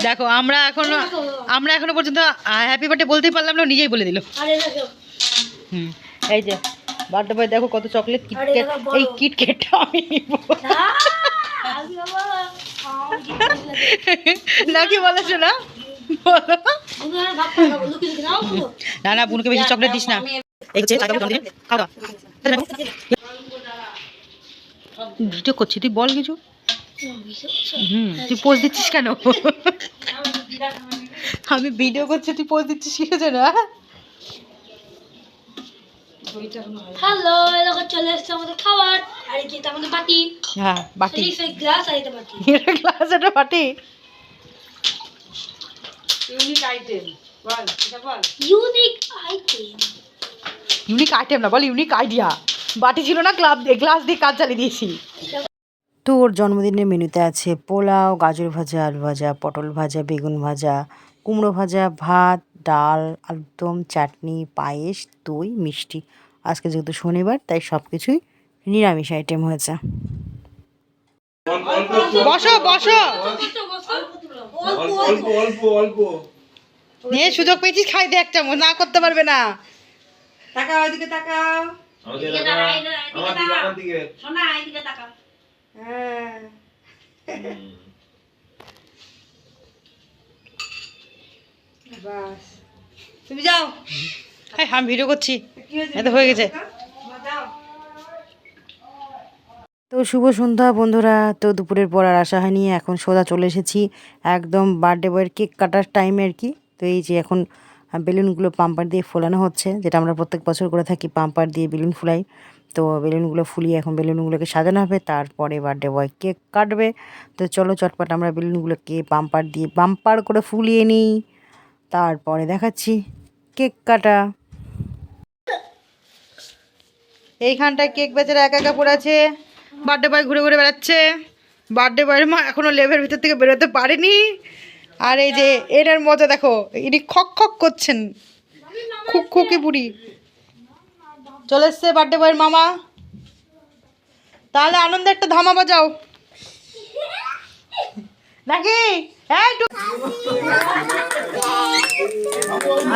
দেখো আমরা এখনো পর্যন্ত হ্যাপি বার্থডে বলতেই পারলাম না, নিজেই বলে দিল। এই যে বার্থডে বয়, দেখো কত চকলেট, কিটক্যাট। এই কিটক্যাটটা আমি নাকি বলেছো না? না না, বুনুকে বেশি চকলেট দিস না। ভিডিও করছি, তুই বল কিছু। তুই পোজ দিচ্ছিস কেন? আমি ভিডিও করছি, তুই পোজ দিচ্ছিস কি জন্য? হ্যালো, এরকম চলে এসেছে আমাদের খাবার। আর এই যে আমাদের বাটি। হ্যাঁ, বাটি। এই গ্লাস আর এটা বাটি। এটা গ্লাস, এটা বাটি। Unique item. বল, এটা বল। Unique item. ইউনিক আইটেম না, বল ইউনিক আইডিয়া। বাটি ছিল না, গ্লাস দিয়ে কাজ চালিয়ে দিয়েছি। তো ওর জন্মদিনের মেনুতে আছে পোলাও, গাজর ভাজা, আলু ভাজা, পটল ভাজা, বেগুন ভাজা, কুমড়ো ভাজা, ভাত, ডাল, আলুর দম, চাটনি, পায়েস, দই, মিষ্টি। আজকে যেহেতু শনিবার, তাই সব কিছুই নিরামিষ আইটেম হয়েছে। বসো বসো, নিয়ে সুযোগ পেয়েছিস, খাই দে এক চামচ, না করতে পারবে না। তাকাও, ওইদিকে তাকাও। সোনা, এইদিকে তাকাও। হ্যাঁ, বাস, তুমি যাও। হ্যাঁ, আমি ভিডিও করছি, এত হয়ে গেছে। তো শুভ সন্ধ্যা বন্ধুরা। তো দুপুরের পর আর আসা হয়নি, এখন সোজা চলে এসেছি একদম বার্থডে বয়ের কেক কাটার টাইমে আর কি। তো এই যে এখন বেলুনগুলো পাম্পার দিয়ে ফোলানো হচ্ছে, যেটা আমরা প্রত্যেক বছর করে থাকি, পাম্পার দিয়ে বেলুন ফুলাই। তো বেলুনগুলো ফুলিয়ে এখন বেলুনগুলোকে সাজানো হবে, তারপরে বার্থডে বয় কেক কাটবে। তো চলো চটপট আমরা বেলুনগুলোকে পাম্পার দিয়ে বাম্পার করে ফুলিয়ে নিই, তারপরে দেখাচ্ছি কেক কাটা। এইখানটায় কেক বেচারা একা একা পড়ে আছে, বার্থডে বয় ঘুরে ঘুরে বেড়াচ্ছে। বার্থডে বয়ের মা এখনও লেভের ভিতর থেকে বেরোতে পারেনি। আর এই যে এনার মজা দেখো, ইনি খক খক করছেন, খুব খুকি বুড়ি। চলে এসছে বার্থডে বয়ের মামা। তাহলে আনন্দে একটা ধামা বাজাও নাকি?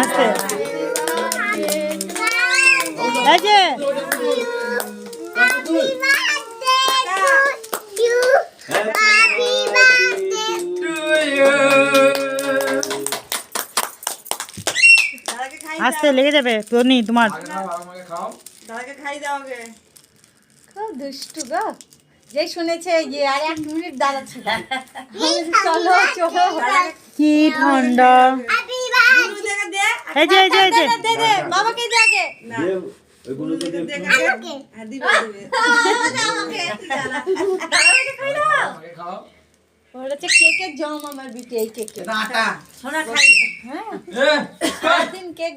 আচ্ছা, এই যে আস্তে লেগে যাবে তোর, নি তোমার। দাদাকে খাই দাও আগে। খুব দুষ্টু গো, যে শুনেছে যে আর 1 মিনিট দাঁড়া ছিল। চলো চলো, কি ঠান্ডা। এই যে এই যে এই যে দে দে বাবাকে দে আগে। না, ওই গুলোকে দে আমাকে। হ্যাঁ, দিবে দিবে। আমাকে খাই দাও। আমাকে খাও। ওটা হচ্ছে কেকের জন্ম, আমার বিটি এই কেক। এটা আটা। সোনা খাই। হ্যাঁ, সারাদিন কেক।